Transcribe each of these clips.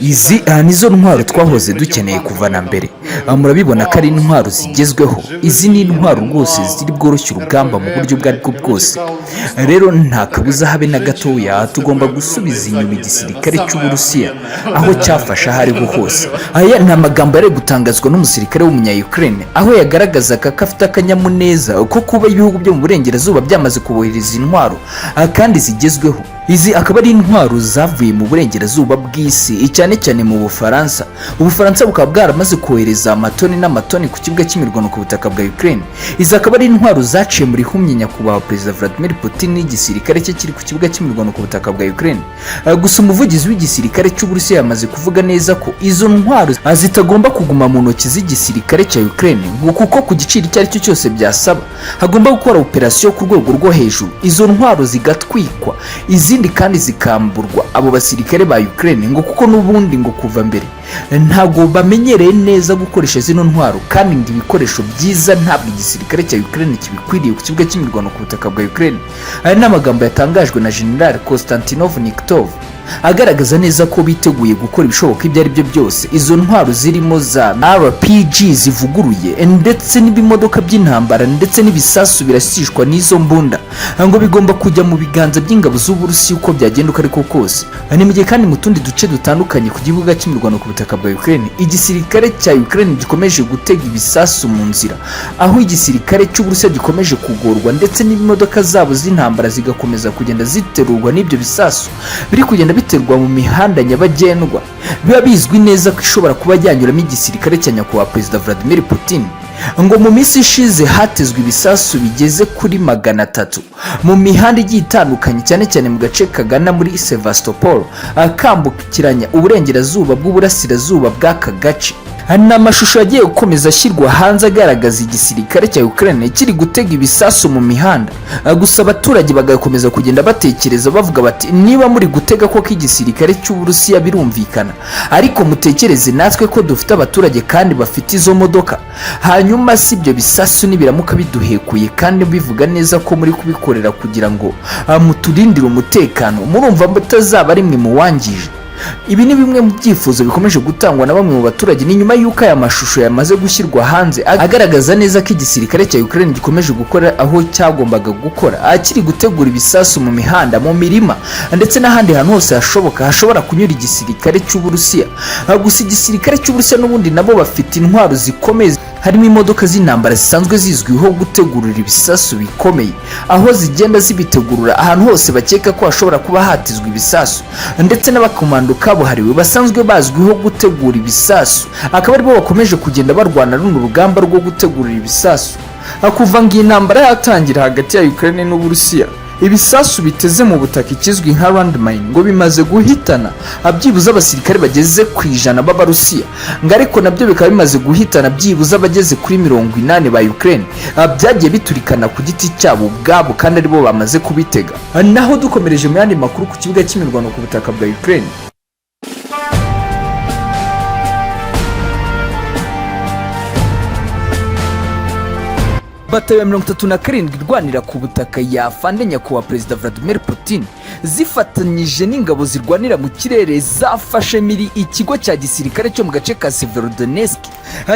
izi nizo ntwaro twahoze dukeneye kuva na mbere. Murabibona ko ari intwaro zigezweho. Izi ni intwaro rwose ziri bworoshye urugamba mu buryo ubwo aribwo bwose. Rero nta kabuza habe na gatoya tugomba gusubiza inyuma igisirikare cy'Uburusiya aho cyafasha aho ariho hose. Aya ni amagambo yari gutangazwa n'umusirikare w'umunya-Ukraine aho yagaragazaga ko afite akanyamuneza ko kuba ibihugu byo mu burengerazuba byamaze kubohereza intwaro kandi zigezweho. Izi akaba ari intwaro zavuye mu burengerazuba bw'isi cyane cyane mu Bufaransa. Ubufaransa bukaba bwaramaze kohereza amatoni n'amatoni ku kibuga cy'imirwano ku butaka bwa Ukraine. Izi akaba ari intwaro zaciye muri humye nyakubahwa Perezida Vladimir Putin n'igisirikare cye kiri ku kibuga cy'imirwano ku butaka bwa Ukraine. Gusa umuvugizi w'igisirikare cy'Uburusiya yamaze kuvuga neza ko izo ntwaro zitagomba kuguma mu ntoki z'igisirikare cya Ukraine kuko ku giciro icyo ari cyo cyose byasaba hagomba gukora operasiyo ku rwego rwo hejuru, izo ntwaro zigatwikwa, izindi kandi zikamburwa abo basirikare ba Ukraine ngo kuko n'ubundi ngo kuva mbere ntago bamenyereye neza gukoresha zino ntwaro kandi ngo ibikoresho byiza ntabwo igisirikare cya Ukraine kibikwiriye ku kibuga cy'imirwano ku butaka bwa Ukraine. Aya ni amagambo yatangajwe na General Konstantinov Nikitov agaragaza neza ko biteguye gukora ibishoboka ibyo ari byo byose izo ntwaro zirimo za RPG zivuguruye ndetse n'ibimodoka by'intambara ndetse n'ibisasu birasishwa n'izo mbunda ngo bigomba kujya mu biganza by'ingabo z'Uburusiya uko byagenda uko ariko kose. Ni mu gihe kandi mu tundi duce dutandukanye ku kibuga cy'imirwano ku butaka bwa Ukraine igisirikare cya Ukraine gikomeje gutega ibisasu mu nzira, aho igisirikare cy'Uburusiya gikomeje kugorwa ndetse n'imodoka zabo z'intambara zigakomeza kugenda ziterurwa n'ibyo bisasu biri kugenda biterwa mu mihanda nyabagendwa. Biba bizwi neza ko ishobora kuba yanyuramo igisirikare cya nyakubahwa Perezida Vladimir Putin. Ngo mu minsi ishize hatezwe ibisasu bigeze kuri 300 mu mihanda igiye itandukanye cyane cyane mu gace kagana muri Sevastopol akambukiranya uburengerazuba bw'uburasirazuba bw'aka gace. Ni amashusho yagiye gukomeza ashyirwa hanze agaragaza igisirikare cya Ukraine kiri gutega ibisasu mu mihanda. Gusa abaturage bagakomeza kugenda batekereza bavuga bati niba muri gutega ko igisirikare cy'Uburusiya birumvikana, ariko mutekereze natwe ko dufite abaturage kandi bafite izo modoka. Hanyuma si ibyo bisasu nibiramuka biduhekuye kandi bivuga neza ko muri kubikorera kugira ngo muturindire umutekano, murumva mutazaba ari mwe muwangije. Ibi ni bimwe mu byifuzo bikomeje gutangwa na bamwe mu baturage ni nyuma y'uko aya mashusho yamaze gushyirwa hanze agaragaza neza ko igisirikare cya Ukraine gikomeje gukora aho cyagombaga gukora, akiri gutegura ibisasu mu mihanda, mu mirima ndetse n'ahandi hantu hose hashobora kunyura igisirikare cy'Uburusiya. Gusa igisirikare cy'Uburusiya n'ubundi nabo bafite intwaro zikomeye, harimo imodoka z'intambara zisanzwe zizwiho gutegurira ibisasu bikomeye, aho zigenda zibitegurura ahantu hose bakeka ko hashobora kuba hatizwa ibisasu, ndetse n'abakomando kabuhariwe basanzwe bazwiho gutegura ibisasu akaba aribo bakomeje kugenda barwana runo rugamba rwo gutegurira ibisasu. Kuva ngo intambara yatangira hagati ya Ukraine n'Uburusiya, ibisasu biteze mu butaka ikizwi nka landmine ngo bimaze guhitana byibuze abasirikare bageze ku 100 b'Abarusiya, ngo ariko nabyo bikaba bimaze guhitana byibuze abageze kuri 80 ba Ukraine byagiye biturikana ku giti cyabo ubwabo kandi aribo bamaze kubitega. Naho dukomereje mu yandi makuru ku kibuga cy'imirwano ku butaka bwa Ukraine, batayo ya 37 irwanira ku butaka yafande nyakubahwa Perezida Vladimir Putin zifatanyije n'ingabo zirwanira mu kirere zafashe miri ikigo cya gisirikare cyo mu gace ka Severodonetsk,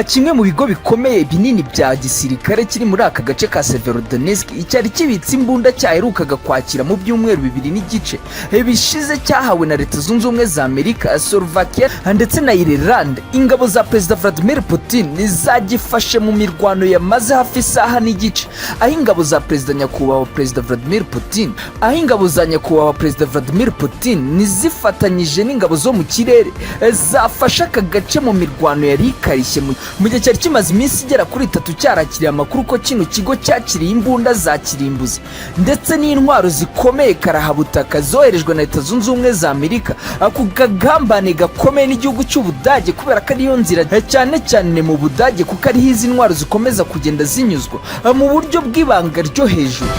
kimwe mu bigo bikomeye binini bya gisirikare kiri muri aka gace ka Severodonetsk icyari kibitse imbunda cyaherukaga kwakira mu byumweru 2 n'igice bishize cyahawe na Leta Zunze Ubumwe za Amerika, Slovakia ndetse na Ireland. Ingabo za Perezida Vladimir Putin zagifashe mu mirwano yamaze hafi isaha n'igice, aho ingabo za Perezida nyakubahwa Perezida Vladimir Putin nizifatanyije n'ingabo zo mu kirere zafashe aka gace mu mirwano yari ikarishye mu gihe cyari kimaze iminsi igera kuri 3 cyarakiriye amakuru ko kino kigo cyakiriye imbunda za kirimbuzi ndetse n'intwaro zikomeye karahabutaka zoherejwe na Leta Zunze Ubumwe za Amerika ku kagambane gakomeye n'igihugu cy'Ubudage, kubera ko ariyo nzira cyane cyane mu Budage kuko ariho izi ntwaro zikomeza kugenda zinyuzwa mu buryo bw'ibanga ryo hejuru.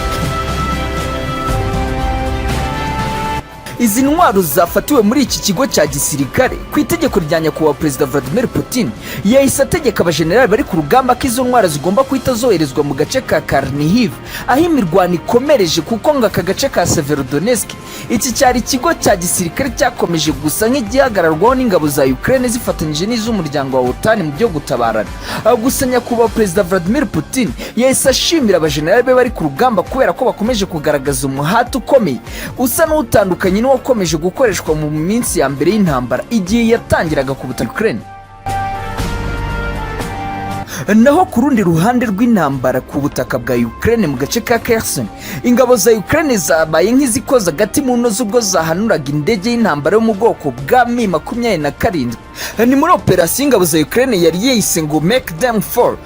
Izi ntwaro zafatiwe muri iki kigo cya gisirikare ku itegeko rya nyakubahwa Perezida Vladimir Putin yahise ategeka abajenerali bari ku rugamba ko izo ntwaro zigomba guhita zoherezwa mu gace ka Karnihiv aho imirwano ikomereje, kuko ngo aka gace ka Severodonetsk iki cyari ikigo cya gisirikare cyakomeje gusa nk'igihagararwaho n'ingabo za Ukraine zifatanyije n'iz'umuryango wa OTAN mu byo gutabarana. Gusa nyakubahwa Perezida Vladimir Putin yahise ashimira abajenerali be bari ku rugamba kubera ko bakomeje kugaragaza umuhate ukomeye usa n'utandukanye n'uwakomeje gukoreshwa mu minsi ya mbere y'intambara igihe yatangiraga ku butaka Ukraine. Naho ku rundi ruhande rw'intambara ku butaka bwa Ukraine mu gace ka Kherson, ingabo za Ukraine zabaye nk'izikoza agati mu ntozi ubwo zahanuraga indege y'intambara yo mu bwoko bwa Mi-27. Ni muri operasiyo ingabo za Ukraine yari yise ngo Make them fall.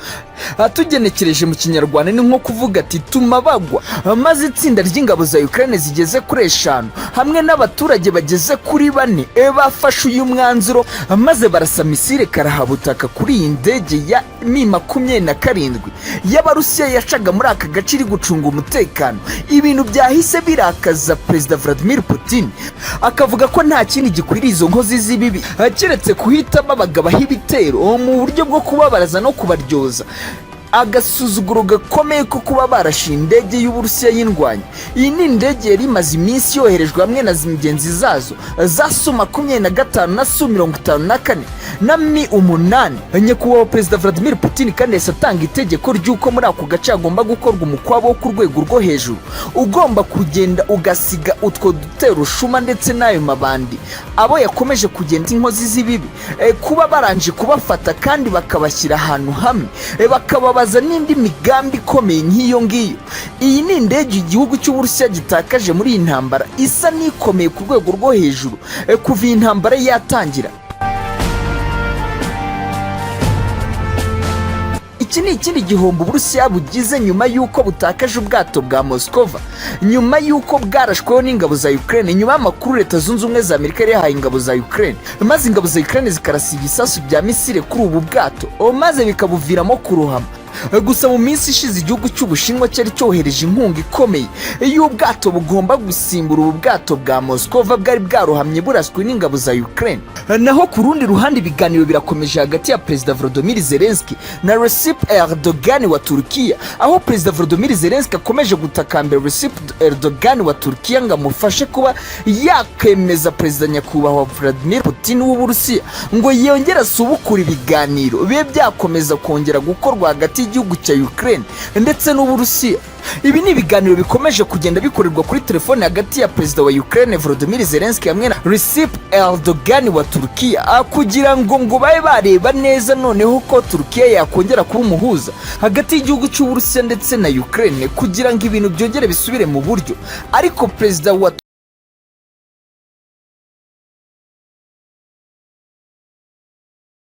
Tugenekereje mu kinyarwanda ni nko kuvuga ati tuma bagwa, maze itsinda ry'ingabo za Ukraine zigeze kuri 5 hamwe n'abaturage bageze kuri 4 bafashe uyu mwanzuro maze barasa misile karahabutaka kuri iyi ndege ya Mi-27 y'Abarusiya yacaga muri aka gace iri gucunga umutekano. Ibintu byahise birakaza Perezida Vladimir Putin, akavuga ko nta kindi gikwiriye izo nkozi z'ibibi keretse kuhitamo abagabaho ibitero mu buryo bwo kubabaraza no kubaryoza. Agasuzuguro gakomeye ko kuba barashe indege y'Uburusiya y'indwanyi. Iyi ni indege yari imaze iminsi yoherejwe hamwe na z'ingenzi zazo za Su-25 na Su-54 na Mi-8. Nyakubahwa Perezida Vladimir Putin kandi yahise atanga itegeko ry'uko muri ako gace hagomba gukorwa umukwabo wo ku rwego rwo hejuru ugomba kugenda ugasiga utwo dutero shuma ndetse n'ayo mabandi abo yakomeje kugenda inkozi z'ibibi kuba baranje kubafata kandi bakabashyira ahantu hamwe bakababaza n'indi migambi ikomeye nk'iyo ngiyo. Iyi ni indege igihugu cy'Uburusiya gitakaje muri iyi ntambara isa n'ikomeye ku rwego rwo hejuru kuva iyi ntambara yatangira. Iki ni ikindi gihombo Uburusiya bugize nyuma y'uko butakaje ubwato bwa Moskova, nyuma y'uko bwarashweho n'ingabo za Ukraine, nyuma y'amakuru Leta Zunze Ubumwe za Amerika yari yahaye ingabo za Ukraine, maze ingabo za Ukraine zikarasa ibisasu bya misile kuri ubu bwato maze bikabuviramo kurohama. Gusa mu minsi ishize igihugu cy'Ubushinwa cyari cyohereje inkunga ikomeye y'ubwato bugomba gusimbura ubu bwato bwa Moskova bwari bwarohamye buraswe n'ingabo za Ukraine. Naho ku rundi ruhande ibiganiro birakomeje hagati ya Perezida Volodymyr Zelensky na Recep Erdogan wa Turkiya, aho Perezida Volodymyr Zelensky akomeje gutakambira Recep Erdogan wa Turkiya ngo amufashe kuba yakemeza Perezida nyakubahwa Vladimir Putin w'Uburusiya ngo yongere asubukura ibiganiro bibe byakomeza kongera gukorwa hagati y'igihugu cya Ukraine ndetse n'Uburusiya. Ibi ni ibiganiro bikomeje kugenda bikorerwa kuri telefone hagati ya Perezida wa Ukraine Volodymyr Zelensky hamwe na Recep Erdogan wa Turkiya kugira ngo babe bareba neza noneho ko Turkiya yakongera kuba umuhuza hagati y'igihugu cy'Uburusiya ndetse na Ukraine kugira ngo ibintu byongere bisubire mu buryo. Ariko Perezida wa